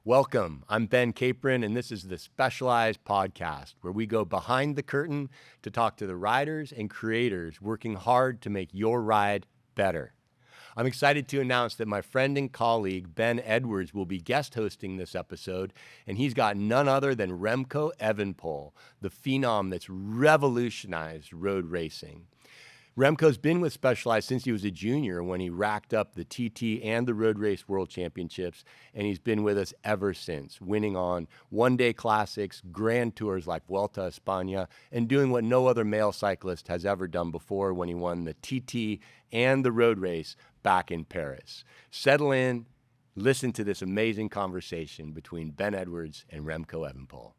Welcome. I'm Ben Capron, and this is the Specialized Podcast, where we go behind the curtain to talk to the riders and creators working hard to make your ride better. I'm excited to announce that my friend and colleague, Ben Edwards, will be guest hosting this episode, and he's got none other than Remco Evenepoel, the phenom that's revolutionized road racing. Remco's been with Specialized since he was a junior when he racked up the TT and the Road Race World Championships, and he's been with us ever since, winning on one-day classics, grand tours like Vuelta a España, and doing what no other male cyclist has ever done before when he won the TT and the Road Race back in Paris. Settle in, listen to this amazing conversation between Ben Edwards and Remco Evenepoel.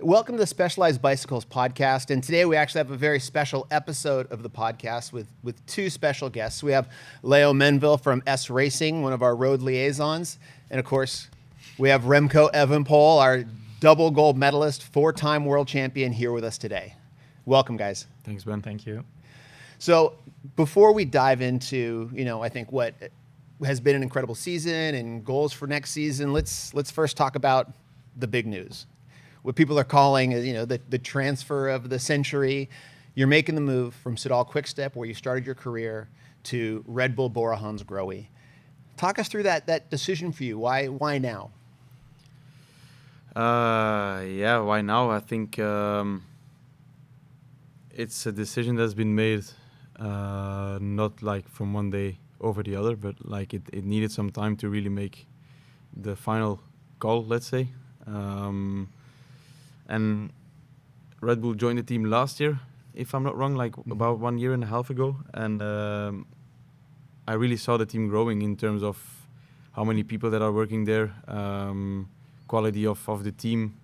Welcome to the Specialized Bicycles podcast, and today we actually have a very special episode of the podcast with two special guests. We have Leo Menville from S Racing, one of our road liaisons, and of course, we have Remco Evenepoel, our double gold medalist, four-time world champion, here with us today. Welcome, guys. Thanks, Ben. Thank you. So before we dive into, I think what has been an incredible season and goals for next season, let's first talk about the big news. What people are calling, the transfer of the century. You're making the move from Soudal Quick-Step, where you started your career, to Red Bull Bora Hansgrohe. Talk us through that decision for you. Why now? Why now? I think it's a decision that's been made not like from one day over the other, but like it needed some time to really make the final call, let's say. And Red Bull joined the team last year, if I'm not wrong, about 1.5 years ago. And I really saw the team growing in terms of how many people that are working there, quality of the team.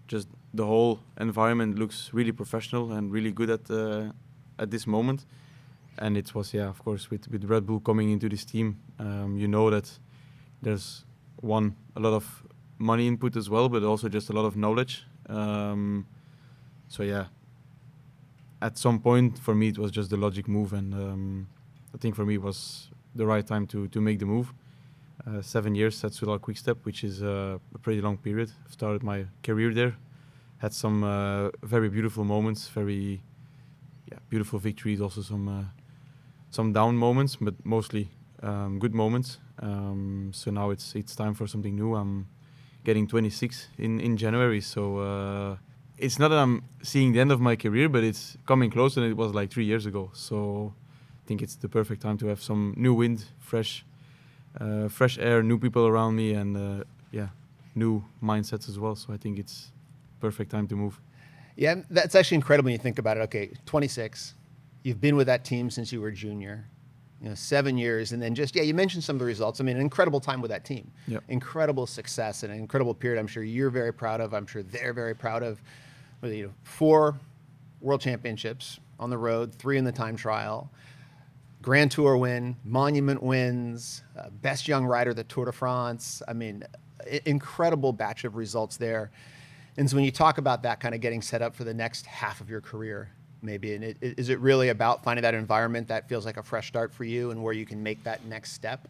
Just the whole environment looks really professional and really good at this moment. And it was, of course, with Red Bull coming into this team, that there's a lot of money input as well, but also just a lot of knowledge. At some point for me it was just the logic move, and I think for me it was the right time to make the move. 7 years at Soudal Quick-Step, which is a pretty long period. I've started my career there, had some very beautiful moments, very beautiful victories, also some down moments, but mostly good moments. So now it's time for something new. I'm getting 26 in January, so it's not that I'm seeing the end of my career, but it's coming closer than it was like 3 years ago. So I think it's the perfect time to have some new wind, fresh air, new people around me, and new mindsets as well. So I think it's perfect time to move. Yeah, that's actually incredible when you think about it. Okay, 26, you've been with that team since you were a junior. 7 years, and then you mentioned some of the results. I mean, an incredible time with that team. Yep. Incredible success and an incredible period. I'm sure you're very proud of. I'm sure they're very proud of. 4 world championships on the road, 3 in the time trial, Grand Tour win, Monument wins, best young rider at the Tour de France. I mean, incredible batch of results there. And so when you talk about that kind of getting set up for the next half of your career, maybe, and is it really about finding that environment that feels like a fresh start for you and where you can make that next step?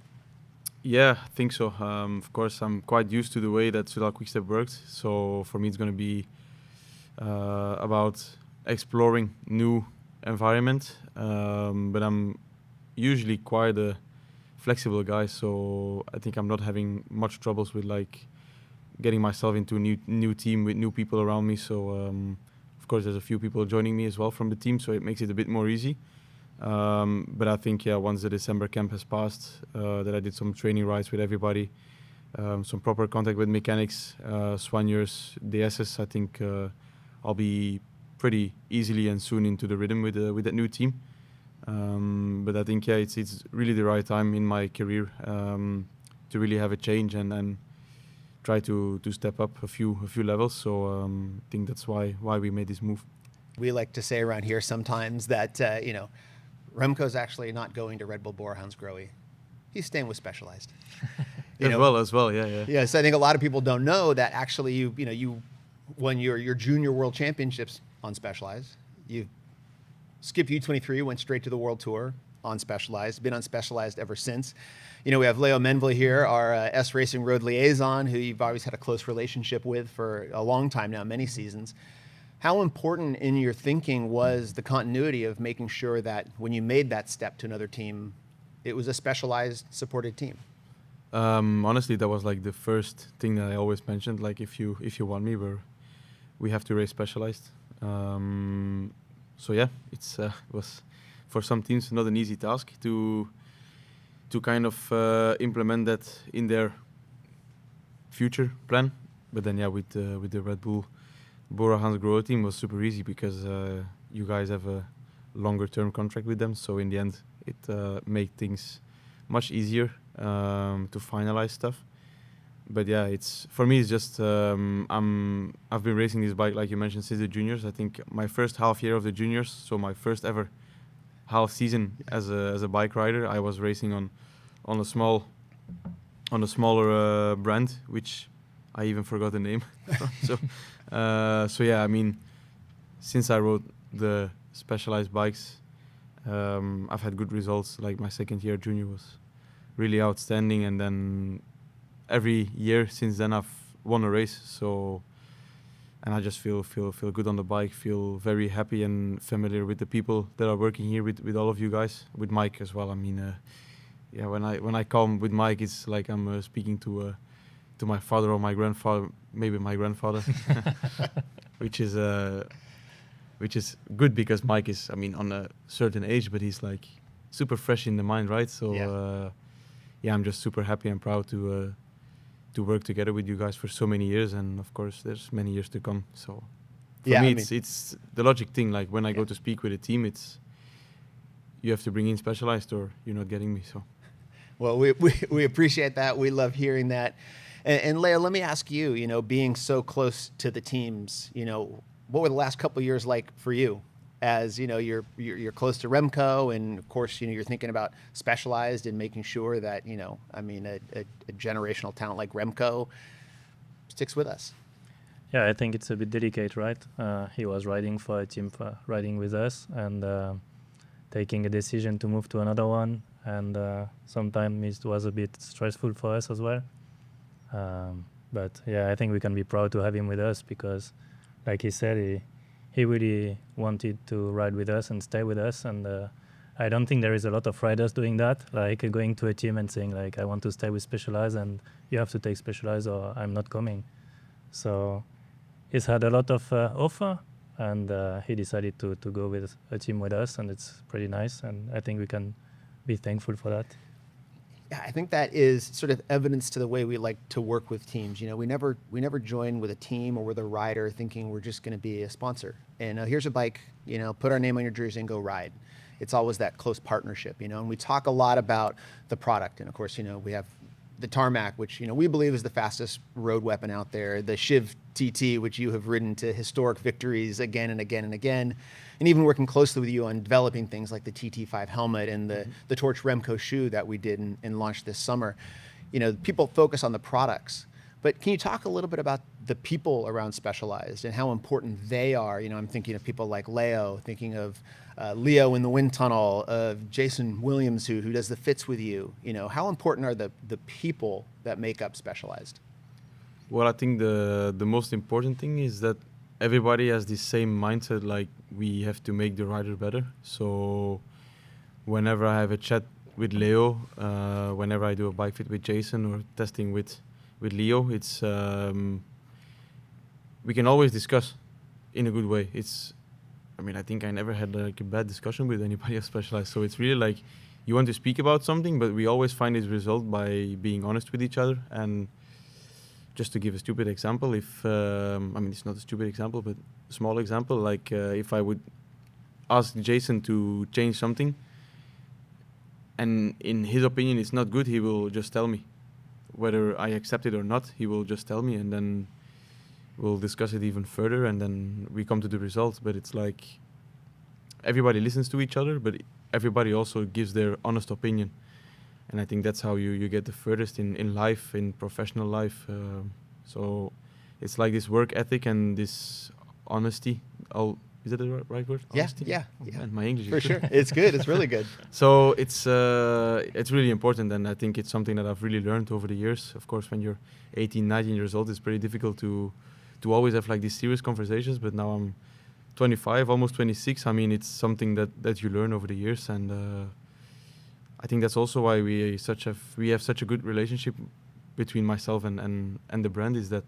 Yeah, I think so. Of course, I'm quite used to the way that Soudal Quick-Step works. So for me, it's going to be about exploring new environment. But I'm usually quite a flexible guy, so I think I'm not having much troubles with getting myself into a new team with new people around me. So of course, there's a few people joining me as well from the team, so it makes it a bit more easy. But I think, once the December camp has passed, that I did some training rides with everybody, some proper contact with mechanics, soigneurs, DSs, I think I'll be pretty easily and soon into the rhythm with that new team. But I think, it's really the right time in my career to really have a change and try to step up a few levels. So I think that's why we made this move. We like to say around here sometimes that Remco's actually not going to Red Bull Bora Hansgrohe. He's staying with Specialized. As well, yeah. Yes, I think a lot of people don't know that actually you won your junior world championships on Specialized. You skipped U23, went straight to the World Tour, on Specialized, been on Specialized ever since. You know, we have Leo Menville here, our S Racing Road liaison, who you've always had a close relationship with for a long time now, many seasons. How important in your thinking was the continuity of making sure that when you made that step to another team, it was a Specialized supported team? Honestly, that was like the first thing that I always mentioned. Like, if you want me, we have to race Specialized. So yeah, it was for some teams not an easy task to kind of implement that in their future plan. But then yeah, with the Red Bull Bora Hansgrohe team was super easy because you guys have a longer term contract with them. So in the end, it made things much easier to finalize stuff. But yeah, for me it's just I've been racing this bike, like you mentioned, since the juniors. I think my first half year of the juniors, so my first ever half season as a bike rider, I was racing on a smaller brand, which I even forgot the name. So yeah, I mean, since I rode the Specialized bikes, I've had good results. Like my second year junior was really outstanding, and then every year since then I've won a race. So, and I just feel good on the bike, feel very happy and familiar with the people that are working here with all of you guys, with Mike as well. I mean, yeah, when I come with Mike, it's like I'm speaking to my father or my grandfather, maybe my grandfather, which is good because Mike is, I mean, on a certain age, but he's like super fresh in the mind, right? So yeah, I'm just super happy and proud to work together with you guys for so many years, and of course there's many years to come. So for me, it's the logic thing. Like when I go to speak with a team, it's you have to bring in Specialized or you're not getting me. So well, we appreciate that. We love hearing that. And Leo, let me ask you, you know, being so close to the teams, you know, what were the last couple of years like for you? As you know, you're close to Remco, and of course, you know, you're thinking about Specialized and making sure that, you know, I mean, a generational talent like Remco sticks with us. Yeah, I think it's a bit delicate, right? He was riding for a team riding with us, and taking a decision to move to another one, and sometimes it was a bit stressful for us as well. But yeah, I think we can be proud to have him with us because, like he said, he really wanted to ride with us and stay with us, and I don't think there is a lot of riders doing that, like going to a team and saying like, I want to stay with Specialized and you have to take Specialized or I'm not coming. So he's had a lot of offer, and he decided to go with a team with us, and it's pretty nice, and I think we can be thankful for that. Yeah, I think that is sort of evidence to the way we like to work with teams. You know, we never join with a team or with a rider thinking we're just going to be a sponsor. And here's a bike, you know, put our name on your jersey and go ride. It's always that close partnership, you know. And we talk a lot about the product, and of course, you know, we have the Tarmac, which, you know, we believe is the fastest road weapon out there. The Shiv TT, which you have ridden to historic victories again and again and again. And even working closely with you on developing things like the TT5 helmet and the Torch Remco shoe that we did and launched this summer. You know, people focus on the products. But can you talk a little bit about the people around Specialized and how important they are? You know, I'm thinking of people like Leo, thinking of Leo in the wind tunnel, of Jason Williams who does the fits with you. You know, how important are the people that make up Specialized? Well, I think the most important thing is that everybody has the same mindset, like we have to make the rider better. So whenever I have a chat with Leo, whenever I do a bike fit with Jason or testing with Leo, it's we can always discuss in a good way. I mean, I think I never had like a bad discussion with anybody of Specialized. So it's really like you want to speak about something, but we always find its result by being honest with each other. And just to give a stupid example, if I mean, it's not a stupid example, but a small example, like if I would ask Jason to change something and in his opinion it's not good, he will just tell me. Whether I accept it or not, he will just tell me, and then we'll discuss it even further, and then we come to the results. But it's like everybody listens to each other, but everybody also gives their honest opinion. And I think that's how you get the furthest in life, in professional life. So it's like this work ethic and this honesty Is that the right word? Yeah, Honesty? yeah, Oh, yeah. man, my English For is sure. good. It's good. It's really good. So it's really important, and I think it's something that I've really learned over the years. Of course, when you're 18, 19 years old, it's pretty difficult to always have like these serious conversations. But now I'm 25, almost 26. I mean, it's something that you learn over the years, and I think that's also why we have such a good relationship between myself and the brand. Is that,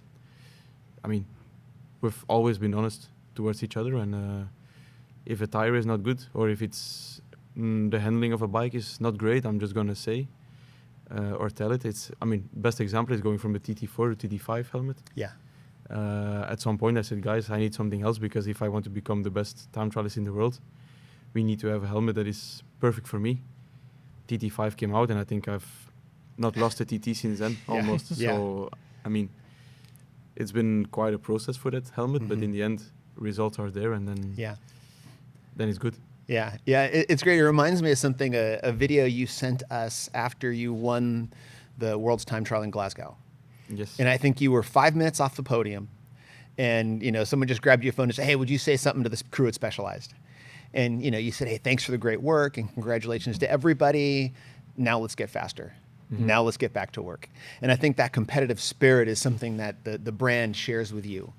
I mean, we've always been honest towards each other, and if a tire is not good, or if it's the handling of a bike is not great, I'm just gonna say or tell it. Best example is going from the TT4 to TT5 helmet. Yeah. At some point I said, guys, I need something else, because if I want to become the best time trialist in the world, we need to have a helmet that is perfect for me. TT5 came out, and I think I've not lost a TT since then, Yeah. almost. Yeah. So, I mean, it's been quite a process for that helmet, but Mhm. in the end, results are there, and then Yeah. then it's good. Yeah, yeah, it's great. It reminds me of something, a video you sent us after you won the World's Time Trial in Glasgow. Yes. And I think you were 5 minutes off the podium, and someone just grabbed your phone and said, "Hey, would you say something to the crew at Specialized?" And you said, "Hey, thanks for the great work and congratulations to everybody. Now let's get faster. Now let's get back to work." And I think that competitive spirit is something that the brand shares with you.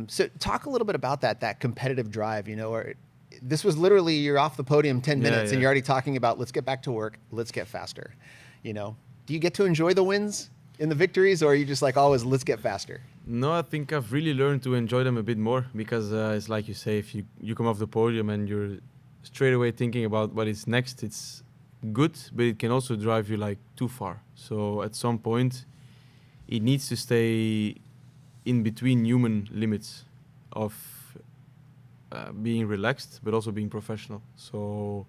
So talk a little bit about that competitive drive. Or this was literally, you're off the podium 10 minutes and yeah. you're already talking about, let's get back to work, let's get faster. Do you get to enjoy the wins and the victories, or are you just like always, let's get faster? No, I think I've really learned to enjoy them a bit more, because it's like you say, if you come off the podium and you're straight away thinking about what is next, it's good, but it can also drive you like too far. So at some point, it needs to stay in between human limits of being relaxed, but also being professional. So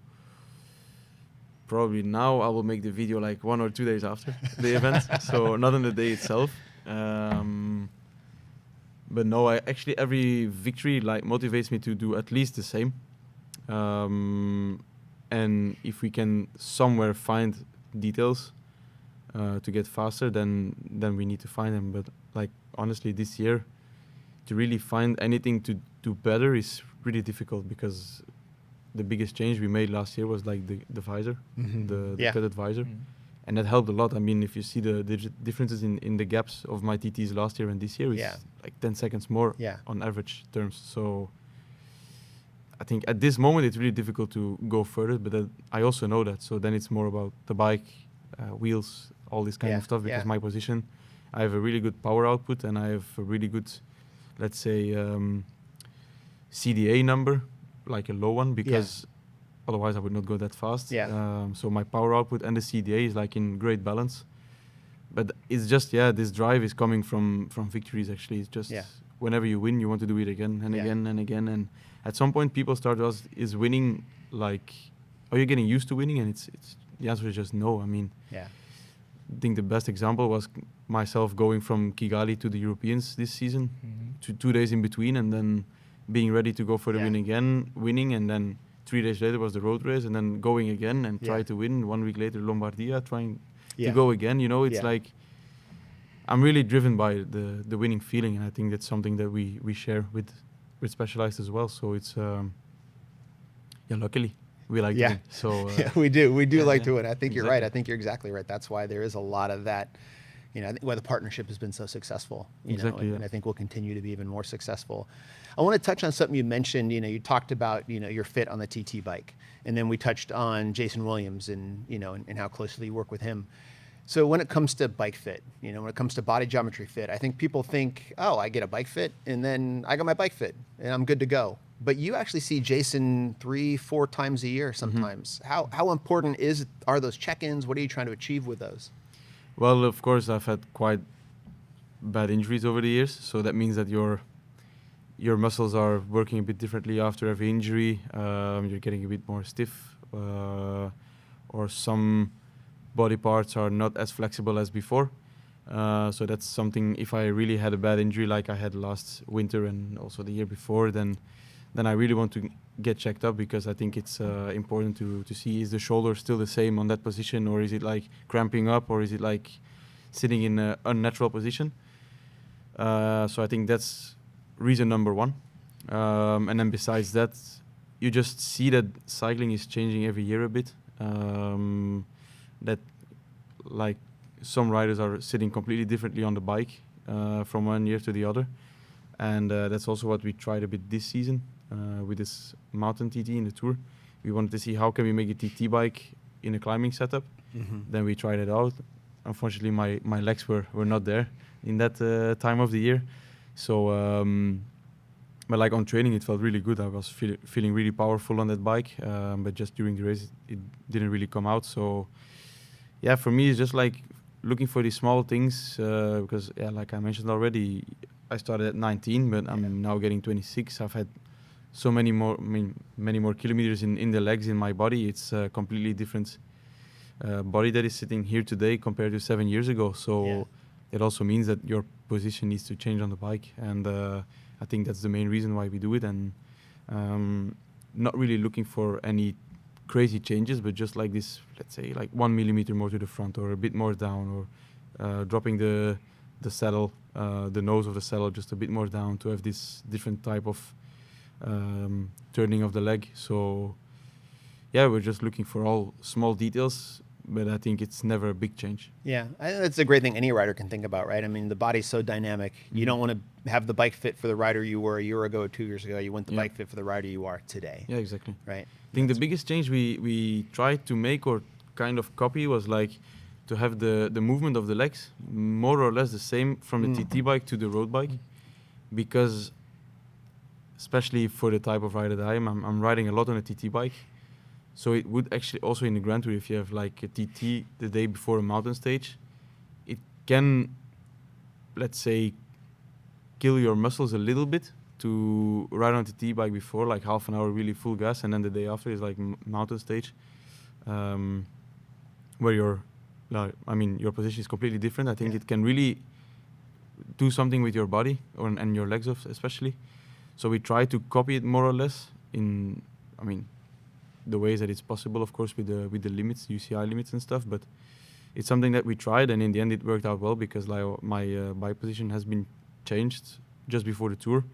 probably now I will make the video like 1 or 2 days after the event, so not on the day itself. But no, every victory like motivates me to do at least the same. And if we can somewhere find details to get faster, then we need to find them. But like honestly, this year, to really find anything to do better is really difficult, because the biggest change we made last year was like the visor, the Yeah. cutted visor. And that helped a lot. I mean, if you see the differences in the gaps of my TTs last year and this year, it's Yeah. like 10 seconds more Yeah. on average terms. So I think at this moment it's really difficult to go further, but I also know that. So then it's more about the bike, wheels, all this kind Yeah, of stuff, because yeah. my position, I have a really good power output, and I have a really good, let's say, CDA number, like a low one, because otherwise I would not go that fast. Yeah. So my power output and the CDA is like in great balance. But it's just, this drive is coming from victories, actually. It's just whenever you win, you want to do it again and again and again. And at some point, people start to ask, is winning like, are you getting used to winning? And it's the answer is just no. I mean, Yeah. I think the best example was myself going from Kigali to the Europeans this season, 2 days in between, and then being ready to go for the win again, winning, and then 3 days later was the road race, and then going again and try to win. 1 week later, Lombardia, trying to go again. It's like, I'm really driven by the winning feeling, and I think that's something that we share with Specialized as well. So it's, luckily, we like to win. So Yeah, we do like to win. I think you're right. Exactly. I think you're exactly right. That's why there is a lot of that. I think why the partnership has been so successful. Exactly, and I think will continue to be even more successful. I want to touch on something you mentioned. You talked about your fit on the TT bike, and then we touched on Jason Williams and and how closely you work with him. So when it comes to bike fit, when it comes to body geometry fit, I think people think, oh, I get a bike fit and then I got my bike fit and I'm good to go. But you actually see Jason 3-4 times a year sometimes. How important are those check-ins? What are you trying to achieve with those? Well, of course, I've had quite bad injuries over the years, so that means that your muscles are working a bit differently after every injury. You're getting a bit more stiff, or some body parts are not as flexible as before. So that's something, if I really had a bad injury like I had last winter and also the year before, then I really want to get checked up, because I think it's important to see, is the shoulder still the same on that position, or is it like cramping up, or is it like sitting in an unnatural position? So I think that's reason number one. And then besides that, you just see that cycling is changing every year a bit. That like some riders are sitting completely differently on the bike from one year to the other. And that's also what we tried a bit this season with this mountain TT in the Tour. We wanted to see how can we make a TT bike in a climbing setup. Then we tried it out. Unfortunately, my legs were not there in that time of the year. So, but like on training, it felt really good. I was feeling really powerful on that bike. But just during the race, it didn't really come out. So, yeah, for me, it's just like looking for these small things because, yeah, like I mentioned already, I started at 19, but I'm now getting 26. I've had so many more, many more kilometers in the legs in my body. It's a completely different body that is sitting here today compared to 7 years ago. So it also means that your position needs to change on the bike. And I think that's the main reason why we do it. And not really looking for any crazy changes, but just like this, let's say like 1 millimeter more to the front or a bit more down, or dropping the saddle, the nose of the saddle just a bit more down to have this different type of turning of the leg. So yeah, we're just looking for all small details, but I think it's never a big change. Yeah, that's a great thing any rider can think about, right? I mean, the body's so dynamic. You don't want to have the bike fit for the rider you were a year ago or 2 years ago. You want the bike fit for the rider you are today. Yeah, exactly. Right. I think the biggest change we tried to make or kind of copy was like to have the movement of the legs more or less the same from the TT bike to the road bike, because especially for the type of rider that I am, I'm riding a lot on a TT bike. So it would actually also in the Grand Tour, if you have like a TT the day before a mountain stage, it can, let's say, kill your muscles a little bit to ride on a TT bike before, like half an hour really full gas, and then the day after is like mountain stage, where your position is completely different. I think it can really do something with your body and your legs especially. So we try to copy it more or less in, the ways that it's possible, of course, with the limits, UCI limits and stuff. But it's something that we tried, and in the end, it worked out well because like my bike position has been changed just before the Tour,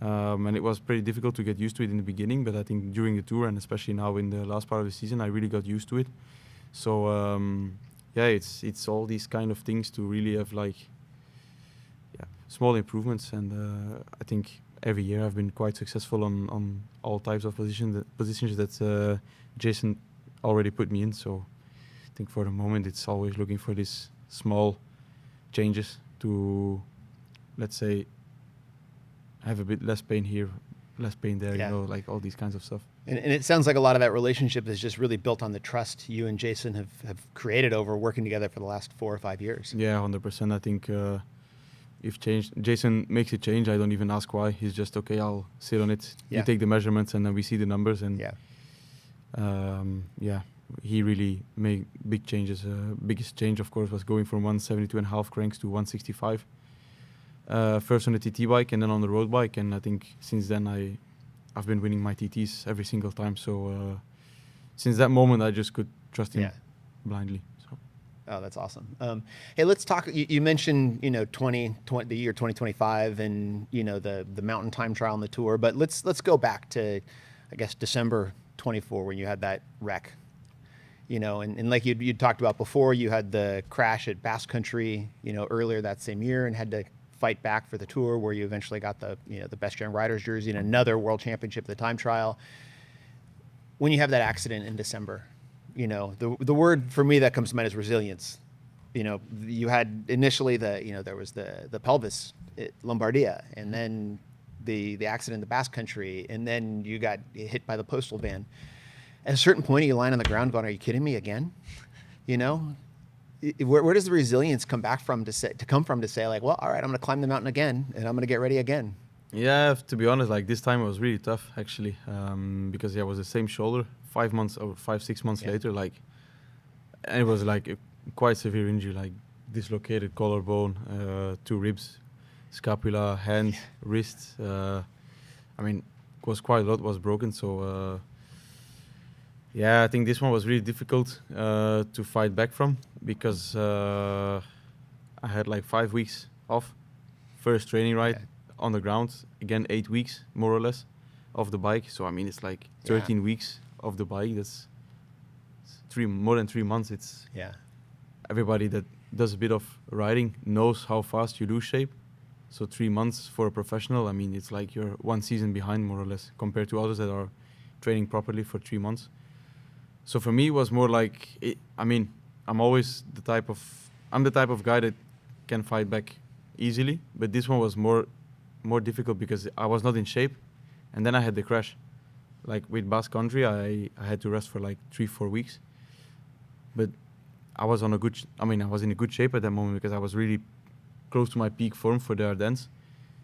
and it was pretty difficult to get used to it in the beginning. But I think during the Tour and especially now in the last part of the season, I really got used to it. So it's all these kind of things to really have small improvements, and I think every year I've been quite successful on all types of positions that Jason already put me in. So I think for the moment it's always looking for these small changes to, let's say, have a bit less pain here, less pain there, like all these kinds of stuff. And it sounds like a lot of that relationship is just really built on the trust you and Jason have created over working together for the last 4 or 5 years. Yeah, 100%. I think if Jason makes a change, I don't even ask why. He's just, okay, I'll sit on it. Yeah. You take the measurements and then we see the numbers. And he really made big changes. Biggest change, of course, was going from 172.5 cranks to 165. First on the TT bike and then on the road bike. And I think since then I've been winning my TTs every single time. So since that moment, I just could trust him blindly. Oh, that's awesome. Hey, let's talk. You mentioned, the year 2025 and, the mountain time trial on the Tour, but let's go back to, I guess, December 24 when you had that wreck, and like you talked about before, you had the crash at Basque Country, earlier that same year and had to fight back for the Tour where you eventually got the Best Young Riders jersey and another world championship, the time trial. When you have that accident in December, the word for me that comes to mind is resilience. You had initially there was the pelvis at Lombardia, and then the accident in the Basque Country, and then you got hit by the postal van. At a certain point, you line on the ground going, "Are you kidding me again?" Where does the resilience come from to say like, well, all right, I'm going to climb the mountain again, and I'm going to get ready again? Yeah, to be honest, like this time it was really tough actually, because it was the same shoulder. 5 months or 5-6 months later, and it was like a quite severe injury, like dislocated collarbone, 2 ribs, scapula, hand, wrist. It was quite a lot was broken. So I think this one was really difficult to fight back from because I had like 5 weeks off, first training ride on the ground. Again, 8 weeks, more or less, of the bike. So, I mean, it's like 13 weeks of the bike. That's more than 3 months. It's everybody that does a bit of riding knows how fast you lose shape. So 3 months for a professional, I mean, it's like you're 1 season behind, more or less, compared to others that are training properly for 3 months. So for me, it was more like, I'm always the type of guy that can fight back easily, but this one was more difficult because I was not in shape, and then I had the crash. Like with Basque Country, I had to rest for like 3-4 weeks, but I was I was in a good shape at that moment because I was really close to my peak form for the Ardennes.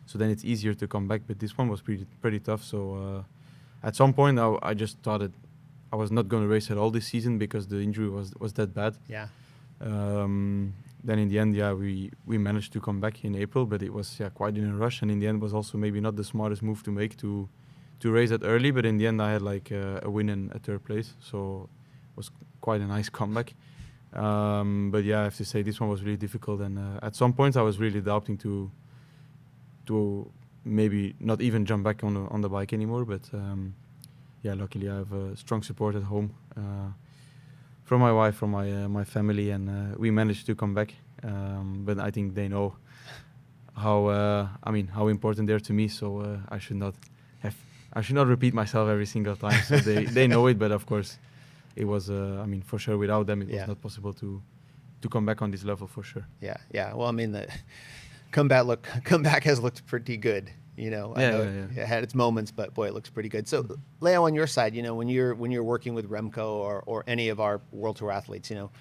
So then it's easier to come back, but this one was pretty tough. So at some point, I just thought that I was not going to race at all this season because the injury was that bad. Yeah. Then in the end, we managed to come back in April, but it was quite in a rush, and in the end was also maybe not the smartest move to make to race that early. But in the end, I had like a win and a 3rd place, so it was quite a nice comeback. But I have to say this one was really difficult, and at some points I was really doubting to maybe not even jump back on the bike anymore. But luckily I have strong support at home. From my wife, from my family, and we managed to come back. But I think they know how important they're to me. So I should not repeat myself every single time. So they know it, but of course, it was for sure without them it was not possible to come back on this level for sure. Yeah. Well, I mean, the comeback has looked pretty good. You know, I know it had its moments, but boy, it looks pretty good. So, Leo, on your side, you know, when you're working with Remco or any of our World Tour athletes, you know,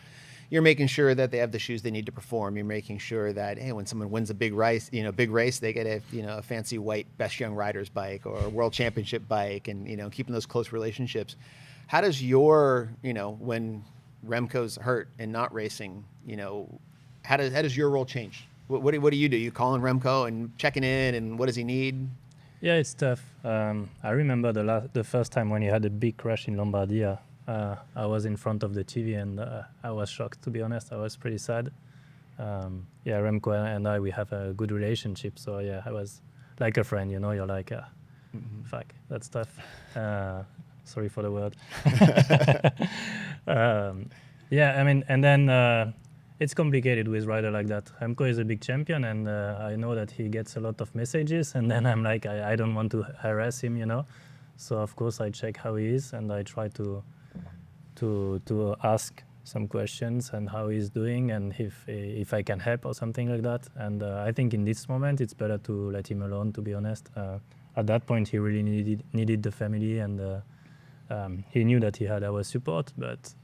you're making sure that they have the shoes they need to perform. You're making sure that, hey, when someone wins a big race, they get a fancy white Best Young Riders bike or a World Championship bike, and keeping those close relationships. How does when Remco's hurt and not racing, how does your role change? What do you do? You calling Remco and checking in, and what does he need? Yeah, it's tough. I remember the first time when he had a big crash in Lombardia. I was in front of the TV and I was shocked, to be honest. I was pretty sad. Remco and we have a good relationship. So I was like a friend, you're like, fuck, that's tough. Sorry for the word. And then it's complicated with rider like that. Remco is a big champion, and I know that he gets a lot of messages, and then I'm like, I don't want to harass him, So of course I check how he is, and I try to ask some questions and how he's doing, and if I can help or something like that. And I think in this moment it's better to let him alone, to be honest. At that point he really needed the family, and he knew that he had our support, but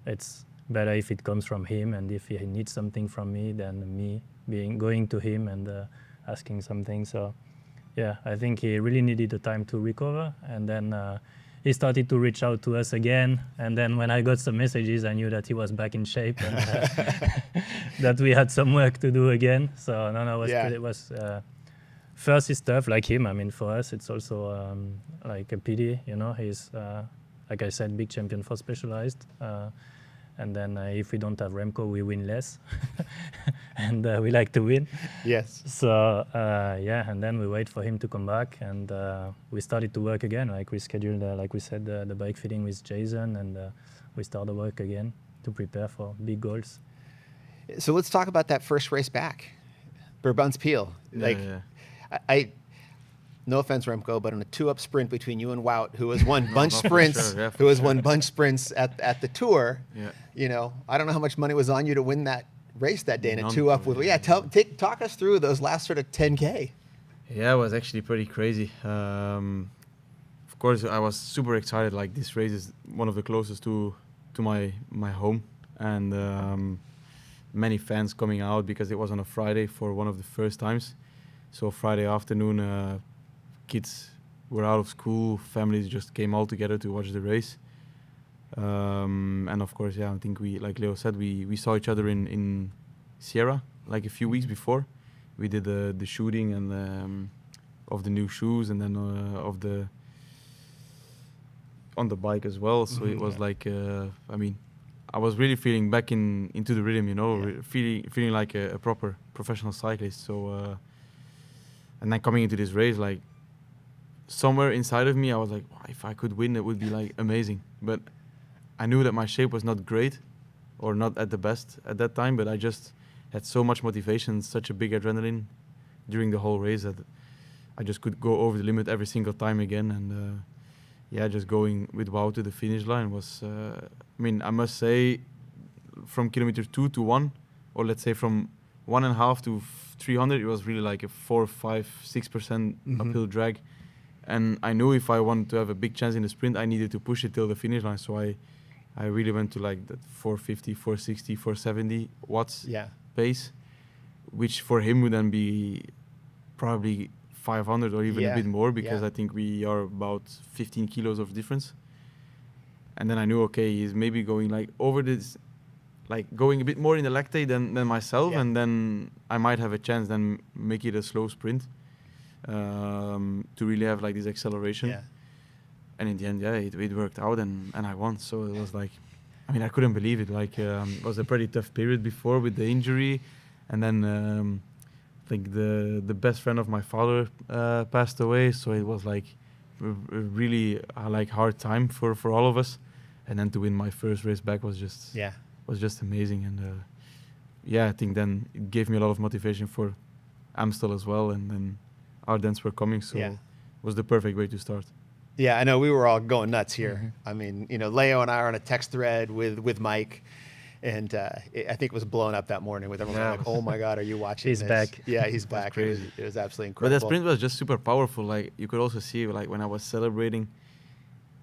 it's better if it comes from him, and if he needs something from me than me going to him and asking something. So I think he really needed the time to recover, and then he started to reach out to us again, and then when I got some messages, I knew that he was back in shape and that we had some work to do again. So it was first it's tough, like him. I mean, for us it's also like a pity, he's like I said, big champion for Specialized. And then if we don't have Remco, we win less. And we like to win. Yes. So, and then we wait for him to come back. And we started to work again. Like we scheduled, like we said, the bike fitting with Jason. And we started work again to prepare for big goals. So let's talk about that first race back. Brabantse-Pijl. No offense, Remco, but on a 2-up sprint between you and Wout, who has won bunch sprints, won bunch sprints at the Tour. Yeah. I don't know how much money was on you to win that race that day in a 2-up with. Talk us through those last sort of 10K. Yeah, it was actually pretty crazy. Of course, I was super excited. Like, this race is one of the closest to my home, and many fans coming out because it was on a Friday for one of the first times. So Friday afternoon. Kids were out of school, families just came all together to watch the race. And of course, I think like Leo said, we saw each other in Sierra like a few weeks before. We did the shooting and of the new shoes, and then on the bike as well. So it was like, I was really feeling back into the rhythm, feeling like a proper professional cyclist. So. And then coming into this race, like somewhere inside of me, I was like, "Wow, if I could win, it would be like amazing." But I knew that my shape was not great, or not at the best at that time. But I just had so much motivation, such a big adrenaline during the whole race that I just could go over the limit every single time again. And yeah, just going with wow to the finish line was. I mean, I must say, from kilometer 2 to 1, or let's say from 1.5 to 300, it was really like a 4, 5, 6% uphill drag. And I knew if I wanted to have a big chance in the sprint, I needed to push it till the finish line. So I really went to like that 450, 460, 470 watts Yeah. pace, which for him would then be probably 500 or even Yeah, a bit more, because yeah. I think we are about 15 kilos of difference. And then I knew, okay, he's maybe going like over this, like going a bit more in the lactate than myself, Yeah. and then I might have a chance then make it a slow sprint to really have like this acceleration. Yeah. And in the end, yeah, it worked out, and I won. So it was like, I mean, I couldn't believe it. Like it was a pretty tough period before with the injury, and then I think the best friend of my father passed away. So it was like a really like hard time for all of us. And then to win my first race back was just Yeah. amazing. And yeah, I think then it gave me a lot of motivation for Amstel as well. And then Ardennes were coming, so Yeah. it was the perfect way to start. Yeah, I know we were all going nuts here. I mean, you know, Leo and I are on a text thread with Mike, and I think it was blowing up that morning with everyone Yeah. like, "Oh my God, are you watching He's this?" back. Yeah, he's back. crazy. It was absolutely But that incredible. sprint was just super powerful. Like you could also see, like when I was celebrating,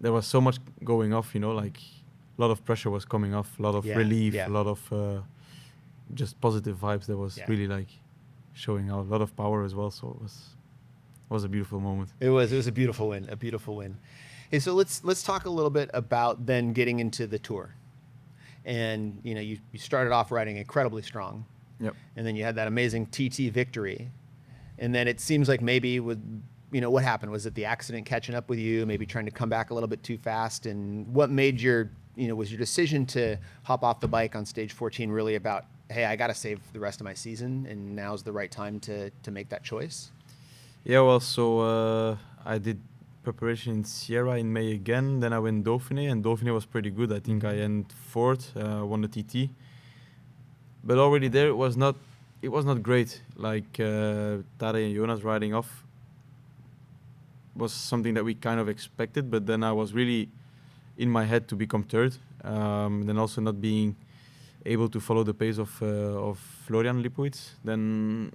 there was so much going off. You know, like a lot of pressure was coming off, a lot of Yeah, relief, yeah. a lot of just positive vibes. That was Yeah. really like showing out, a lot of power as well. So it was a beautiful moment. It was a beautiful win, a beautiful win. Hey, so let's talk a little bit about then getting into the tour. And you know, you started off riding incredibly strong, Yep. and then you had that amazing TT victory, and then it seems like maybe with, you know, what happened? Was it the accident catching up with you? Maybe trying to come back a little bit too fast? And what made your, you know, was your decision to hop off the bike on stage 14 really about, hey, I got to save the rest of my season, and now's the right time to make that choice? Yeah, well, so I did preparation in Sierra in May again. Then I went Dauphiné, and Dauphiné was pretty good. I think I ended fourth, won the TT. But already there, it was not great. Like Tadej and Jonas riding off was something that we kind of expected. But then I was really in my head to become third. Then also not being able to follow the pace of Florian Lipowitz. Then.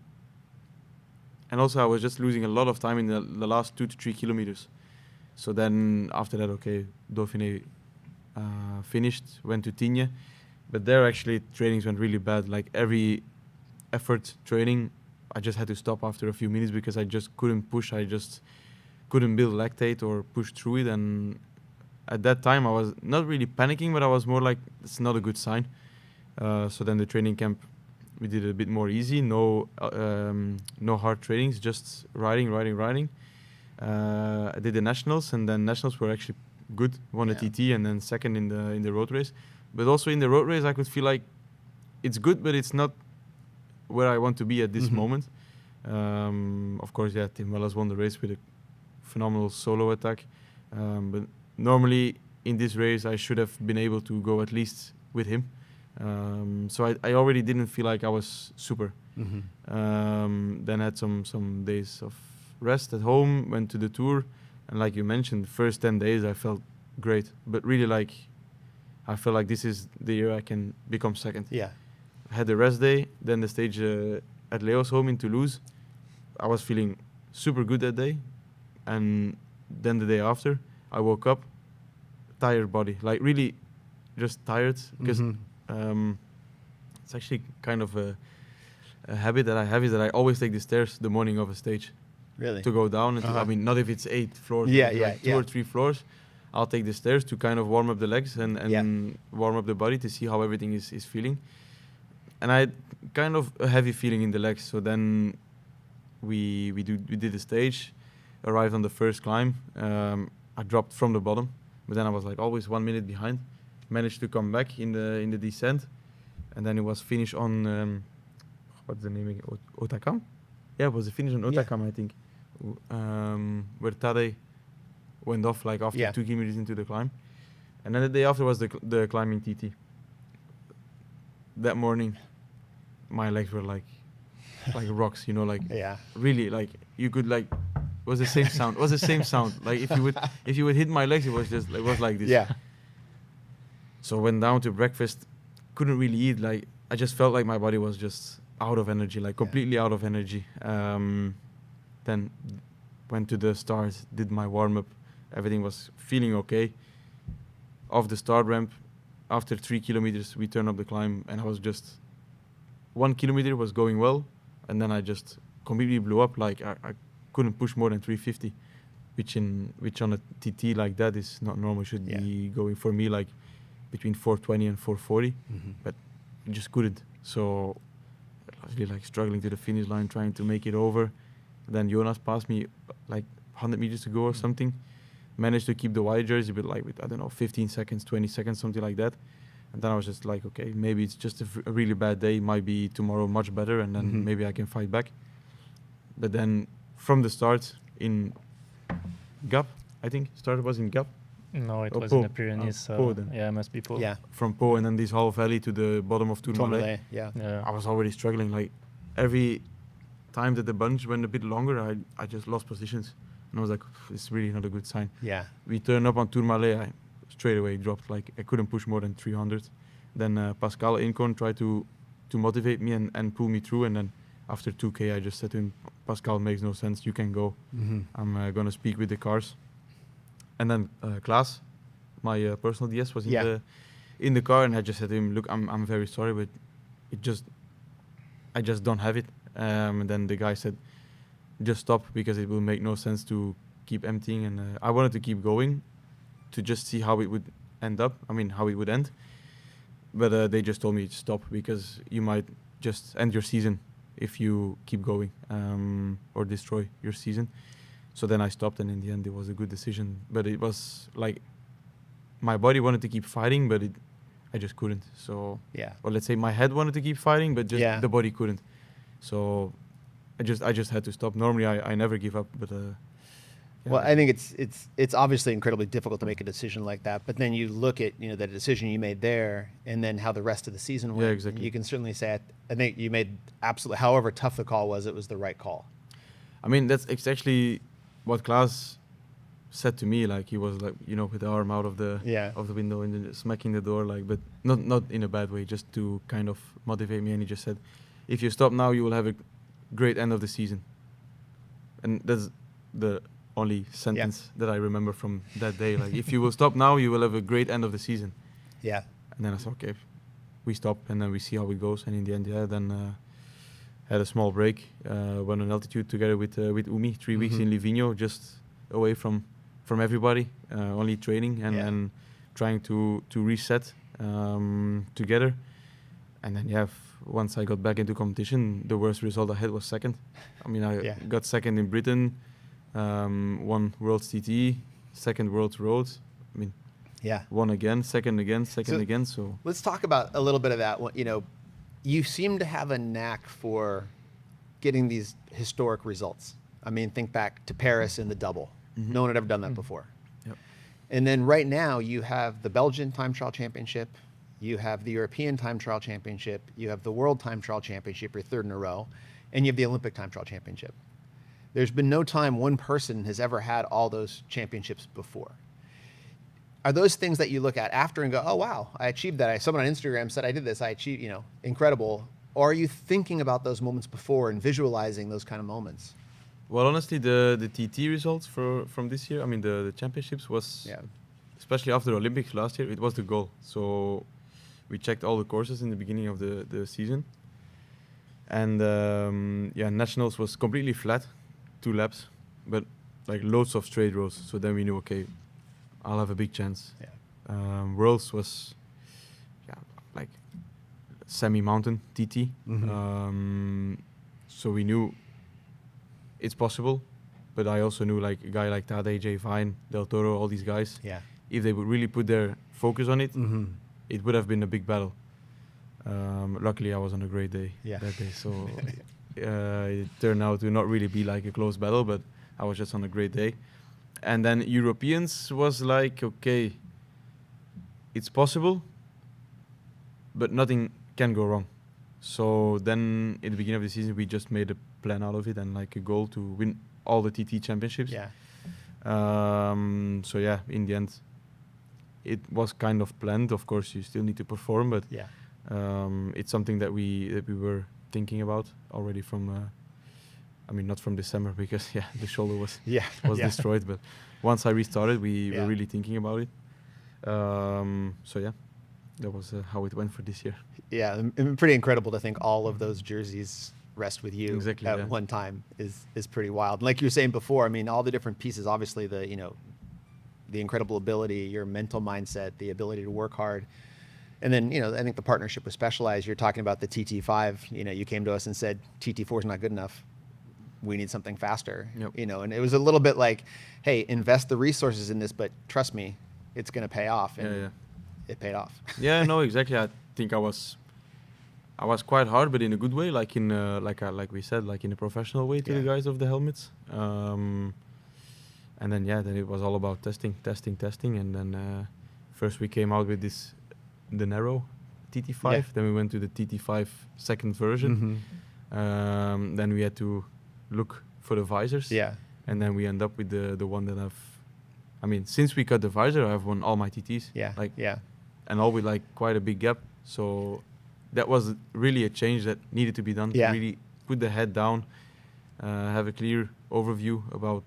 And also, I was just losing a lot of time in the last 2 to 3 kilometers. So then, after that, okay, Dauphiné finished, went to Tignes. But there, actually, trainings went really bad. Like, every effort training, I just had to stop after a few minutes because I just couldn't push. I just couldn't build lactate or push through it. And at that time, I was not really panicking, but I was more like, it's not a good sign. So then the training camp, we did it a bit more easy, no hard trainings, just riding. I did the nationals, and then nationals were actually good. Won the TT and then second in the road race. But also in the road race, I could feel like it's good, but it's not where I want to be at this moment. Of course, yeah, Tim Wellers won the race with a phenomenal solo attack. But normally in this race, I should have been able to go at least with him. So I already didn't feel like I was super. Then had some days of rest at home, went to the tour, and like you mentioned, the first 10 days I felt great, but really like I felt like this is the year I can become second. Yeah. I had the rest day, then the stage at Leo's home in Toulouse. I was feeling super good that day, and then the day after I woke up tired body, like really just tired because it's actually kind of a habit that I have, is that I always take the stairs the morning of a stage Really? to go down. And I mean, not if it's 8 floors, Yeah, but yeah, like 2 yeah. or 3 floors. I'll take the stairs to kind of warm up the legs and warm up the body to see how everything is feeling. And I had kind of a heavy feeling in the legs. So then we did the stage, arrived on the first climb. I dropped from the bottom, but then I was like always 1 minute behind. Managed to come back in the descent, and then it was finished on what's the name again? Otakam. Yeah, it was the finish on Yeah. Otakam, I think, where Tadej went off like after Yeah. 2 kilometers into the climb, and then the day after was the climbing TT. That morning, my legs were like rocks, you know, like Yeah. really like you could like it was the same sound. It was the same sound. Like if you would hit my legs, it was like this. Yeah. So went down to breakfast, couldn't really eat. Like I just felt like my body was just out of energy, like completely out of energy. Then went to the start, did my warm up. Everything was feeling okay. Off the start ramp, after 3 kilometers, we turned up the climb, and I was just 1 kilometer was going well, and then I just completely blew up. Like I couldn't push more than 350, which on a TT like that is not normal. Should Yeah. be going for me like between 420 and 440, but I just couldn't. So I was really like struggling to the finish line, trying to make it over. Then Jonas passed me like 100 meters to go or something. Managed to keep the white jersey, but like with, I don't know, 15 seconds, 20 seconds, something like that. And then I was just like, okay, maybe it's just a really bad day. Might be tomorrow much better, and then maybe I can fight back. But then from the start in Gap, I think started was in Gap. No, it Oh, was in Po. the Pyrenees. Po then. Yeah, it must be Po. Yeah. From Po and then this whole valley to the bottom of Tourmalet. Tourmalet. Yeah. Yeah. I was already struggling. Like every time that the bunch went a bit longer, I just lost positions. And I was like, it's really not a good sign. Yeah. We turned up on Tourmalet, I straight away dropped. Like I couldn't push more than 300. Then Pascal Incorn tried to motivate me and pull me through. And then after 2K, I just said to him, Pascal, makes no sense. You can go. I'm going to speak with the cars. And then Klaas, my personal DS, was in the car, and I just said to him, look, I'm very sorry, but I just don't have it. And then the guy said, just stop, because it will make no sense to keep emptying. And I wanted to keep going to just see how it would end up. I mean, how it would end. But they just told me to stop, because you might just end your season if you keep going, or destroy your season. So then I stopped, and in the end, it was a good decision. But it was like my body wanted to keep fighting, but I just couldn't. So, Yeah. or let's say my head wanted to keep fighting, but just Yeah. the body couldn't. So I just had to stop. Normally, I never give up, but yeah. Well, I think it's obviously incredibly difficult to make a decision like that. But then you look at the decision you made there, and then how the rest of the season went. Yeah, and exactly. you can certainly say I think you made absolutely, however tough the call was, it was the right call. I mean, it's actually what Klaas said to me. Like he was like, with the arm out of the window and then smacking the door, like, but not in a bad way, just to kind of motivate me. And he just said, if you stop now, you will have a great end of the season. And that's the only sentence that I remember from that day. Like, if you will stop now, you will have a great end of the season. Yeah. And then I said, okay, we stop and then we see how it goes. And in the end, then had a small break, went on altitude together with Umi, 3 weeks in Livigno, just away from everybody, only training and trying to reset together. And then, once I got back into competition, the worst result I had was second. I mean, I got second in Britain, won World's TT, second World's Roads. I mean, won again, second again. So let's talk about a little bit of that. You seem to have a knack for getting these historic results. I mean, think back to Paris in the double. No one had ever done that before. Yep. And then right now you have the Belgian Time Trial Championship, you have the European Time Trial Championship, you have the World Time Trial Championship, your third in a row, and you have the Olympic Time Trial Championship. There's been no time one person has ever had all those championships before. Are those things that you look at after and go, oh, wow, I achieved that. Someone on Instagram said I did this. I achieved, incredible. Or are you thinking about those moments before and visualizing those kind of moments? Well, honestly, the TT results from this year, I mean, the championships was, especially after the Olympics last year, it was the goal. So we checked all the courses in the beginning of the season. And nationals was completely flat, 2 laps, but like loads of straight roads. So then we knew, okay, I'll have a big chance. Worlds was like semi-mountain TT. So we knew it's possible, but I also knew like a guy like Tadej, Jay Vine, Del Toro, all these guys, if they would really put their focus on it, it would have been a big battle. Luckily, I was on a great day that day, so it turned out to not really be like a close battle, but I was just on a great day. And then Europeans was like, okay, it's possible, but nothing can go wrong. So then at the beginning of the season, we just made a plan out of it and like a goal to win all the TT championships. Yeah. So yeah, in the end, it was kind of planned. Of course, you still need to perform, but Yeah. it's something that we were thinking about already from. I mean, not from December because yeah, the shoulder was Yeah. was Yeah. destroyed. But once I restarted, we Yeah. were really thinking about it. So yeah, that was how it went for this year. Yeah, pretty incredible to think all of those jerseys rest with you Exactly, at yeah. one time is pretty wild. Like you were saying before, I mean, all the different pieces, obviously the incredible ability, your mental mindset, the ability to work hard. And then, I think the partnership with Specialized, you're talking about the TT5, you came to us and said, TT4 is not good enough. We need something faster, Yep. and it was a little bit like, hey, invest the resources in this, but trust me, it's going to pay off. And Yeah. it paid off. Yeah, no, exactly. I think I was quite hard, but in a good way, like in like we said, like in a professional way to the Yeah. guys of the helmets. And then then it was all about testing, and then first we came out with the narrow TT5. Yeah. Then we went to the TT5 second version. Mhm. Then we had to look for the visors. Yeah. And then we end up with the one that I mean, since we cut the visor, I've won all my TTs. Yeah. Like, yeah. and all with like quite a big gap. So that was really a change that needed to be done Yeah. to really put the head down, have a clear overview about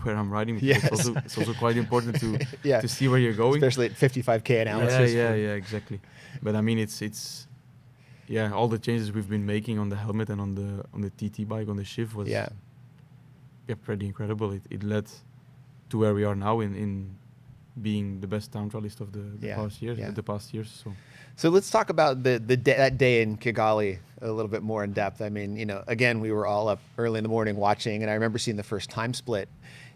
where I'm riding. Because Yes. it's also quite important to Yeah. to see where you're going. Especially at 55K analysis. Yeah, exactly. But I mean, it's all the changes we've been making on the helmet and on the TT bike on the shift was Yeah. pretty incredible. It led to where we are now in being the best time trialist of the Yeah, past years. yeah. The past years. So So let's talk about that day in Kigali a little bit more in depth. I mean, again, we were all up early in the morning watching, and I remember seeing the first time split,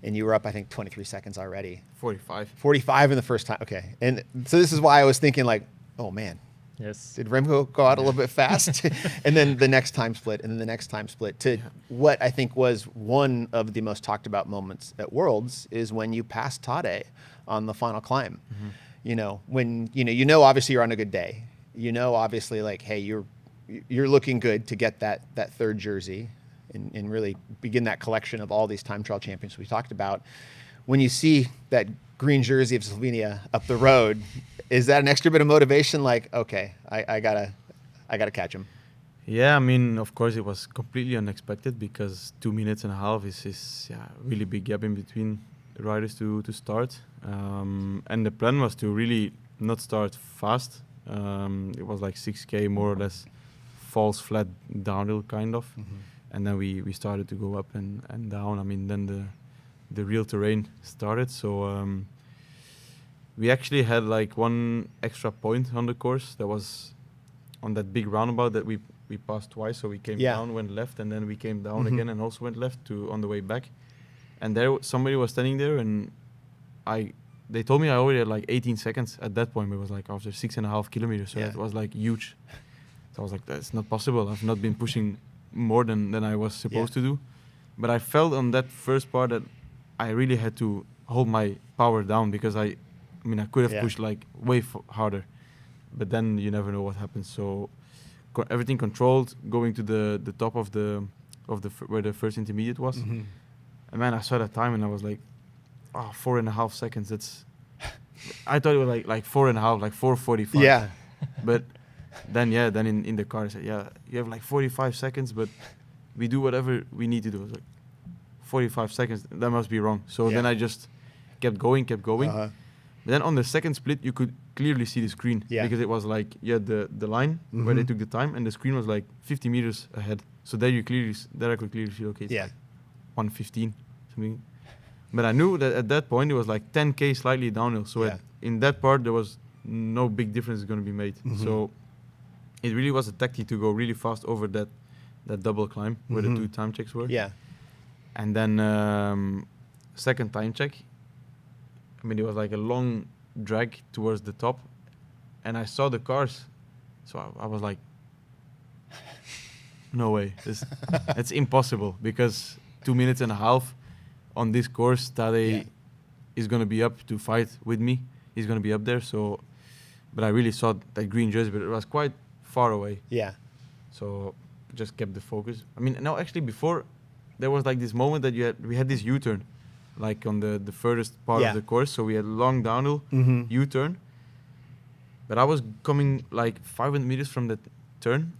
and you were up, I think, 23 seconds already. 45. 45 in the first time. Okay. And so this is why I was thinking like, oh man, Yes. did Remco go out a little bit fast? And then the next time split, and then the next time split to what I think was one of the most talked about moments at Worlds is when you passed Tade on the final climb. When obviously you're on a good day. Obviously like, hey, you're looking good to get that third jersey and really begin that collection of all these time trial champions we talked about. When you see that green jersey of Slovenia up the road, is that an extra bit of motivation? Like, okay, I gotta catch him. Yeah, I mean, of course, it was completely unexpected because 2 minutes and a half is really big gap in between riders to start. And the plan was to really not start fast. It was like 6K more or less, falls flat downhill kind of. And then we started to go up and down. I mean, then the real terrain started. So we actually had like one extra point on the course that was on that big roundabout that we passed twice. So we came Yeah. down, went left, and then we came down Mhm. again and also went left on the way back. And there somebody was standing there, and they told me I already had like 18 seconds at that point. It was like after 6.5 kilometers, so Yeah. it was like huge. So I was like, that's not possible. I've not been pushing more than I was supposed to do. But I felt on that first part that I really had to hold my power down because I could have Yeah. pushed like way harder. But then you never know what happens. So everything controlled, going to the top of where the first intermediate was. Mhm. And man, I saw that time and I was like, 4.5 seconds. I thought it was like 4.5, like 4:45. Yeah. But then in the car I said, you have like 45 seconds, but we do whatever we need to do. I was like, 45 seconds, that must be wrong. So then Yeah. I just kept going. Uh-huh. But then on the second split, you could clearly see the screen Yeah. because it was like the line where they Mhm. took the time, and the screen was like 50 meters ahead. So there I could clearly see, okay, it's Yeah. like 1:15 something. But I knew that at that point it was like 10K slightly downhill. So Yeah. in that part there was no big difference going to be made. Mhm. So it really was a tactic to go really fast over that double climb where Mhm. the 2 time checks were. Yeah. And then second time check, it was like a long drag towards the top, and I saw the cars, so I was like, no way. It's impossible because 2 minutes and a half on this course, Tadej is going to be up to fight with me. He's going to be up there. So, but I really saw that green jersey, but it was quite far away. Yeah. So just kept the focus. I mean, no, actually before there was like this moment that we had this U-turn, like on the furthest part of the course. So we had long downhill U-turn. But I was coming like 500 meters from that turn,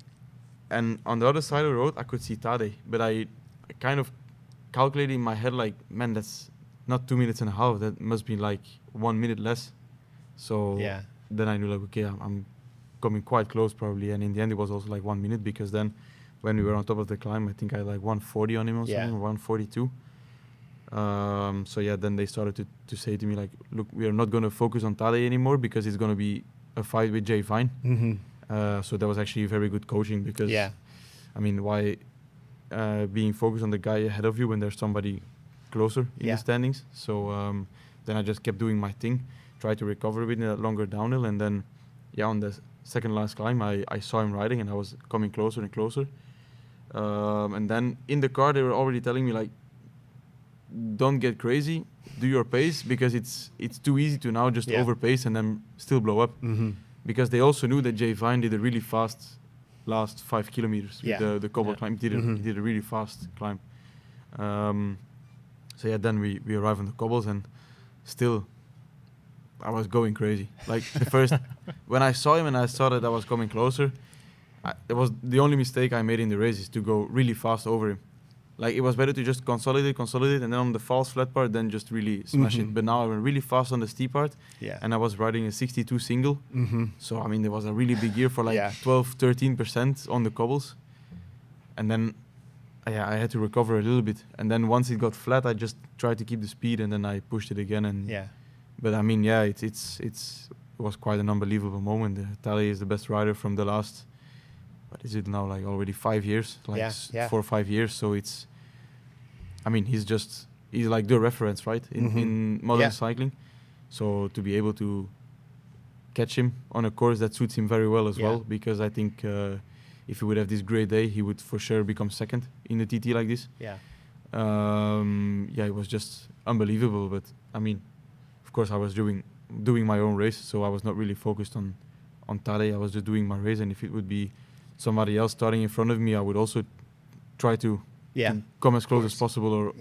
and on the other side of the road I could see Tadej. But I kind of calculated in my head like, man, that's not 2 minutes and a half. That must be like 1 minute less. So then I knew like, okay, I'm coming quite close probably. And in the end it was also like 1 minute, because then when we were on top of the climb, I think I had like 140 on him or something, or 142. So yeah, then they started to say to me like, look, we are not going to focus on Tadej anymore because it's going to be a fight with Jay Vine. So that was actually very good coaching, because I mean, why being focused on the guy ahead of you when there's somebody closer in the standings? So then I just kept doing my thing, tried to recover a bit in that longer downhill, and then on the second last climb I saw him riding and I was coming closer and closer. And then in the car they were already telling me like, don't get crazy, do your pace, because it's too easy to now just overpace and then still blow up. Because they also knew that Jay Vine did a really fast last 5 kilometers with the cobble climb. He did a really fast climb. So yeah, then we arrived on the cobbles, and still I was going crazy. Like the first, when I saw him and I saw that I was coming closer, it was the only mistake I made in the race, is to go really fast over him. Like it was better to just consolidate, and then on the false flat part, then just really smash it. But now I went really fast on the steep part, and I was riding a 62 single. So I mean, there was a really big gear for like 12-13% on the cobbles, and then I had to recover a little bit. And then once it got flat, I just tried to keep the speed, and then I pushed it again. And but I mean, it was quite an unbelievable moment. Tadej is the best rider from the last, what is it now, like already 5 years, like 4 or 5 years. So it's, I mean, he's like the reference, right, in modern cycling. So to be able to catch him on a course that suits him very well as well, because I think if he would have this great day, he would for sure become second in the TT like this. It was just unbelievable. But I mean, of course, I was doing my own race, so I was not really focused on Tadej. I was just doing my race, and if it would be somebody else starting in front of me, I would also try to come as close as possible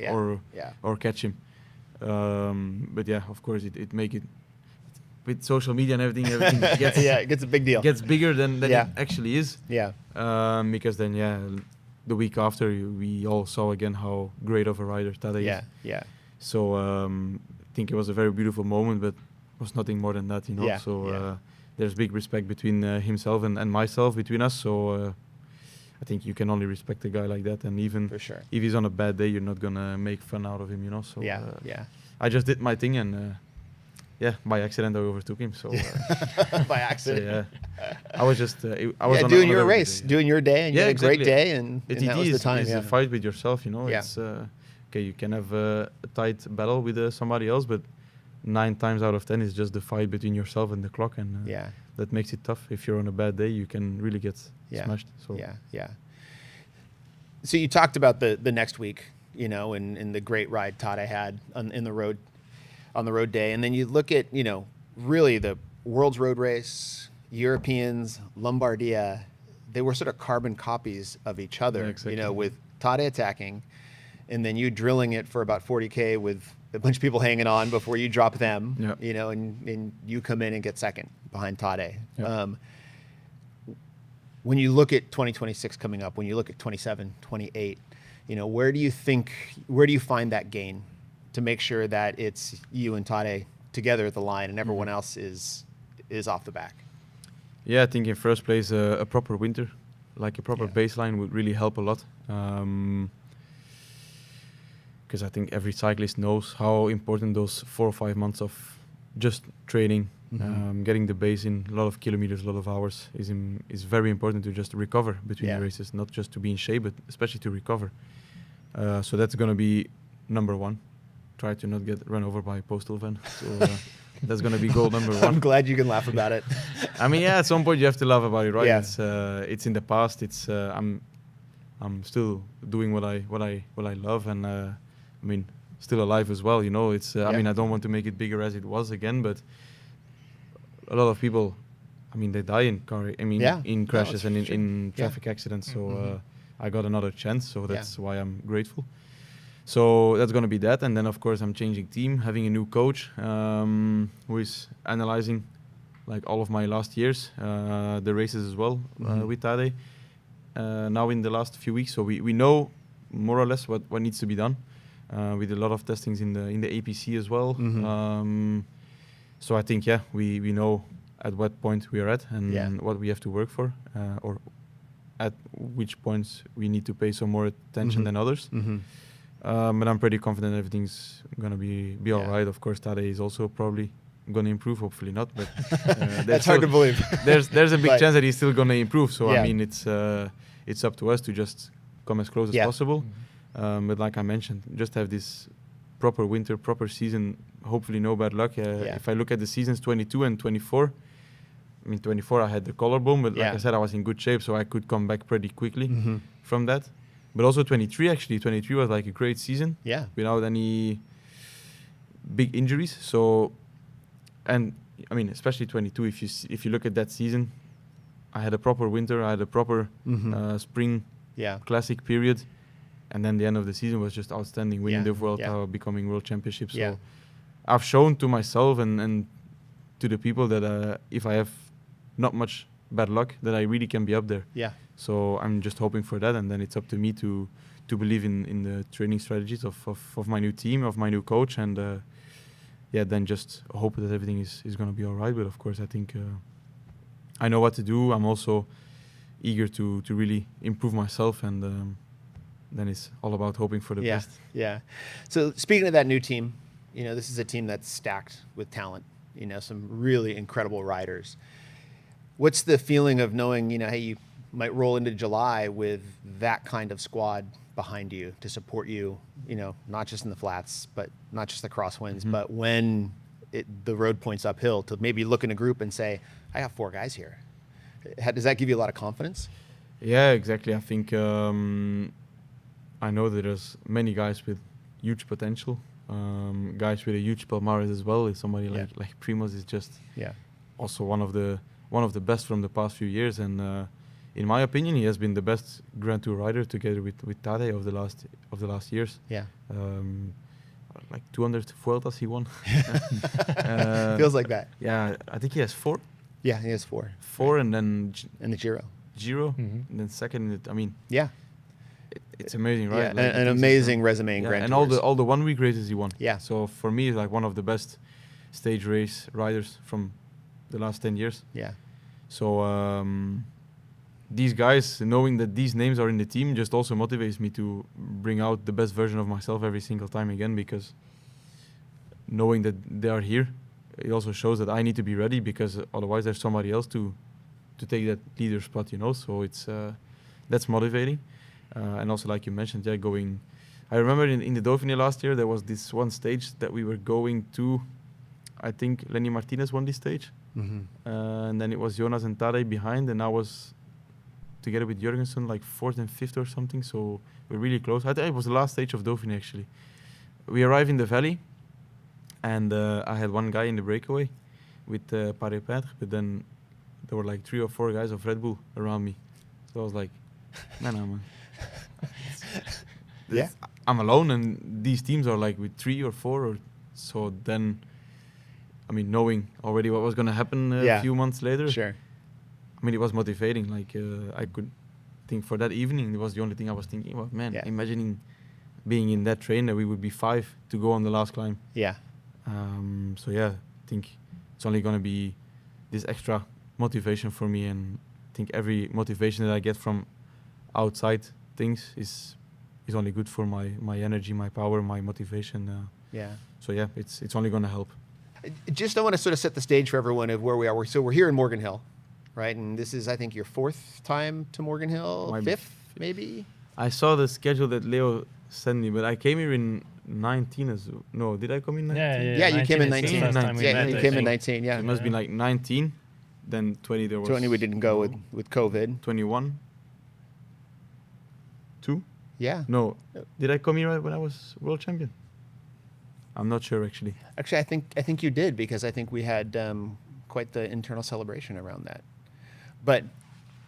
or catch him. But yeah, of course, it make it with social media and everything gets it gets a big deal. Gets bigger than it actually is. Because then the week after we all saw again how great of a rider Tadej is. So I think it was a very beautiful moment, but it was nothing more than that, you know. There's big respect between himself and myself, between us. So I think you can only respect a guy like that. And even for sure, if he's on a bad day, you're not going to make fun out of him, you know. So I just did my thing, and by accident I overtook him. So by accident. So, I was just I was doing your race, doing your day, and you had a great day, and that was the time. It's a fight with yourself, you know. It's okay, you can have a tight battle with somebody else, but 9 times out of 10 is just the fight between yourself and the clock, and that makes it tough. If you're on a bad day, you can really get smashed. So So you talked about the next week, you know, and the great ride Tadej had on the road day, and then you look at, you know, really the World's Road Race, Europeans, Lombardia, they were sort of carbon copies of each other, you know, with Tadej attacking, and then you drilling it for about 40K with a bunch of people hanging on before you drop them, you know, and you come in and get second behind Tadej. When you look at 2026 coming up, when you look at 27, 28, you know, where do you find that gain to make sure that it's you and Tadej together at the line and everyone else is off the back? I think in first place, a proper winter, like a proper baseline would really help a lot. Because I think every cyclist knows how important those 4 or 5 months of just training, getting the base in, a lot of kilometers, a lot of hours is very important to just recover between the races, not just to be in shape, but especially to recover. So that's going to be number one. Try to not get run over by a postal van. So that's going to be goal number 1. I'm glad you can laugh about it. I mean, at some point you have to laugh about it, right? It's in the past. I'm still doing what I love, and I mean, still alive as well. You know, it's I mean, I don't want to make it bigger as it was again, but a lot of people, I mean, they die in in crashes and in traffic accidents. So I got another chance, so that's why I'm grateful. So that's going to be that. And then, of course, I'm changing team, having a new coach who is analyzing like all of my last years, the races as well with Tadej. Now in the last few weeks, so we know more or less what needs to be done. We did a lot of testings in the APC as well. So I think, we know at what point we are at and what we have to work for, or at which points we need to pay some more attention than others. But I'm pretty confident everything's gonna be all right. Of course, Tadej is also probably gonna improve. Hopefully not, but that's hard to believe. there's a big chance that he's still gonna improve. So I mean, it's up to us to just come as close as possible. But like I mentioned, just have this proper winter, proper season. Hopefully, no bad luck. If I look at the seasons 22 and 24. I mean, 24 I had the collarbone, but like I said, I was in good shape, so I could come back pretty quickly from that. But also 23, actually. 23 was like a great season. Yeah. Without any big injuries. So, and I mean, especially 22, if you look at that season, I had a proper winter, I had a proper spring classic period. And then the end of the season was just outstanding, winning the World Tour, becoming World Championship. So I've shown to myself and to the people that if I have not much bad luck, that I really can be up there. Yeah. So I'm just hoping for that, and then it's up to me to believe in the training strategies of my new team, of my new coach, and then just hope that everything is going to be all right. But of course, I think I know what to do. I'm also eager to really improve myself, and then it's all about hoping for the best. Yeah. So speaking of that new team, this is a team that's stacked with talent. Some really incredible riders. What's the feeling of knowing, hey, you might roll into July with that kind of squad behind you to support you, not just in the flats, but not just the crosswinds, but when the road points uphill, to maybe look in a group and say, I have 4 guys here. Does that give you a lot of confidence? Yeah, exactly. I think I know that there's many guys with huge potential. Guys with a huge palmarès as well. If somebody like Primoz is just also one of the best from the past few years, and in my opinion, he has been the best Grand Tour rider together with Tadej of the last years. Yeah, like 200 Vueltas he won. Feels like that. Yeah, I think he has 4. Yeah, he has 4. 4, and then and the Giro, and then second. I mean, it's amazing, right? Yeah, like an amazing resume in Grand and Tours. all the 1 week races he won. Yeah. So for me, it's like one of the best stage race riders from the last 10 years. Yeah. So these guys, knowing that these names are in the team, just also motivates me to bring out the best version of myself every single time again, because knowing that they are here, it also shows that I need to be ready, because otherwise there's somebody else to take that leader spot, So it's that's motivating. And also, like you mentioned, going. I remember in the Dauphiné last year, there was this one stage that we were going to. I think Lenny Martinez won this stage, and then it was Jonas and Tadej behind, and I was together with Jurgensen like 4th and 5th or something. So we're really close. I think it was the last stage of Dauphiné actually. We arrived in the valley, and I had one guy in the breakaway with Paré-Peintre, but then there were like 3 or 4 guys of Red Bull around me. So I was like, man. I'm alone, and these teams are like with 3 or 4 or so. Then, I mean, knowing already what was going to happen a few months later, I mean, it was motivating. Like I could think for that evening, it was the only thing I was thinking about. Man, imagining being in that train that we would be 5 to go on the last climb. Yeah. So I think it's only going to be this extra motivation for me, and I think every motivation that I get from outside things is only good for my energy, my power, my motivation. So it's only going to help. Just I want to sort of set the stage for everyone of where we are. So we're here in Morgan Hill, right? And this is, I think, your 4th time to Morgan Hill, 5th maybe? I saw the schedule that Leo sent me, but I came here in 19 as well. No, did I come in 19? Yeah, you came in 19. You came in 19, It must be like 19, then 20 there was... 20 we didn't go with COVID. 21. Yeah. No, did I come here when I was world champion? I'm not sure actually. Actually, I think you did, because I think we had quite the internal celebration around that. But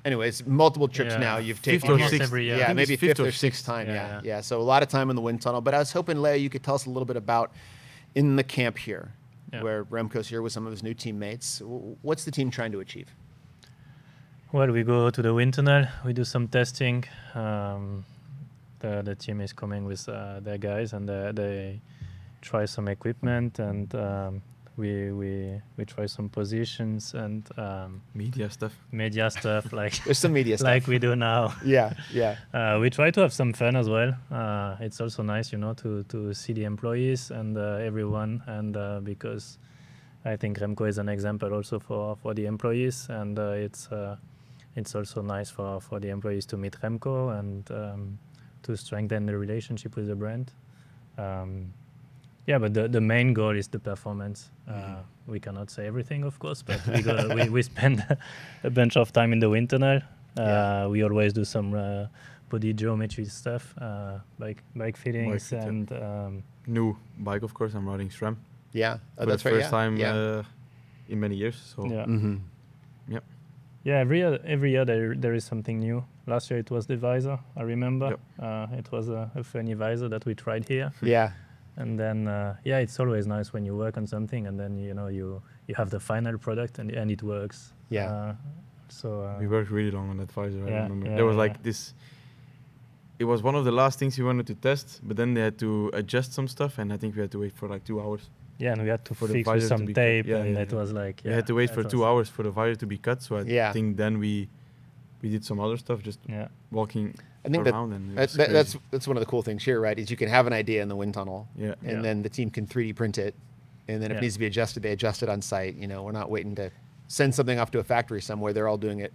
anyways, multiple trips Yeah. now you've Fifth taken. or here. sixth. every year. Yeah, I think maybe it's fifth fifth or or sixth sixth. time. Yeah, Yeah. So a lot of time in the wind tunnel. But I was hoping, Leo, you could tell us a little bit about in the camp here, Yeah. where Remco's here with some of his new teammates. What's the team trying to achieve? Well, we go to the wind tunnel. We do some testing. The team is coming with their guys, and they try some equipment, and we try some positions and Media stuff. media stuff like There's some media stuff. like we do now. Yeah, yeah. We try to have some fun as well. It's also nice, to see the employees and everyone, and because I think Remco is an example also for the employees, and it's also nice for the employees to meet Remco and to strengthen the relationship with the brand. Yeah, but the main goal is the performance. We cannot say everything, of course, but we spend a bunch of time in the wind tunnel. We always do some body geometry stuff, bike fittings, fit, yeah. and New bike, of course. I'm riding SRAM Yeah, for that's the right. first yeah. time Yeah. in many years. So yeah. Mm-hmm. Yeah, every year there is something new. Last year it was the visor, I remember. It was a funny visor that we tried here. Yeah. And then, it's always nice when you work on something and then, you have the final product and it works. Yeah. we worked really long on that visor. I Yeah, remember. yeah, There was yeah. like this. It was one of the last things we wanted to test, but then they had to adjust some stuff, and I think we had to wait for like 2 hours. Yeah, and we had to For the fix with visor to some be tape, cut. Yeah, and yeah, it yeah. was like... We had to wait for that 2 was- hours for the visor to be cut, so I Yeah. think then we did some other stuff, just Yeah, walking I think that, around. And it was crazy. that's one of the cool things here, right? Is you can have an idea in the wind tunnel, Yeah. and Yeah. then the team can 3D print it, and then if Yeah. it needs to be adjusted, they adjust it on site. We're not waiting to send something off to a factory somewhere. They're all doing it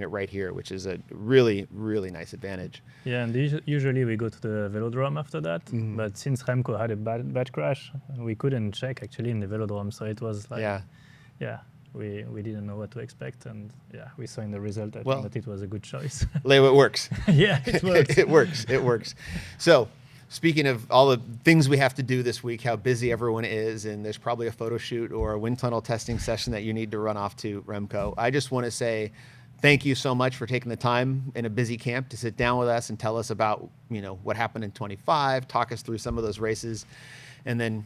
right here, which is a really, really nice advantage. yeah, and usually we go to the velodrome after that, Mhm. but since Remco had a bad crash, we couldn't check actually in the velodrome, so it was like... Yeah. we didn't know what to expect, and we saw in the result Well- that it was a good choice. Leo, it works. Yeah, it works. It works. It works. So, speaking of all the things we have to do this week, how busy everyone is, and there's probably a photo shoot or a wind tunnel testing session that you need to run off to, Remco. I just want to say thank you so much for taking the time in a busy camp to sit down with us and tell us about, what happened in 25, talk us through some of those races, and then,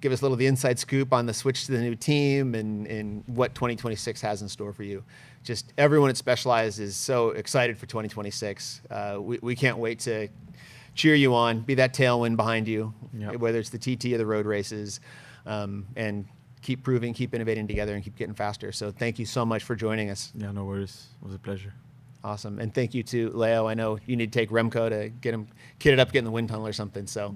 give us a little of the inside scoop on the switch to the new team and what 2026 has in store for you. Just everyone at Specialized is so excited for 2026. We can't wait to cheer you on, be that tailwind behind you, Yep. whether it's the TT or the road races, and keep proving, keep innovating together, and keep getting faster. So thank you so much for joining us. Yeah, no worries. It was a pleasure. Awesome. And thank you to Leo. I know you need to take Remco to get him kitted up, get in the wind tunnel or something. So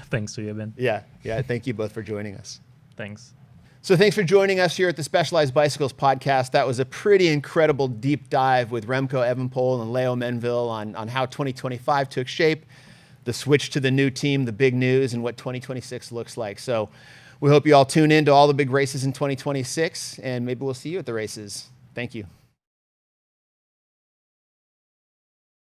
Thanks to you, Ben. yeah, thank you both for joining us. Thanks. So thanks for joining us here at the Specialized Bicycles podcast. That was a pretty incredible deep dive with Remco Evenepoel and Leo Menville on how 2025 took shape, the switch to the new team, the big news, and what 2026 looks like. So we hope you all tune in to all the big races in 2026, and maybe we'll see you at the races. Thank you.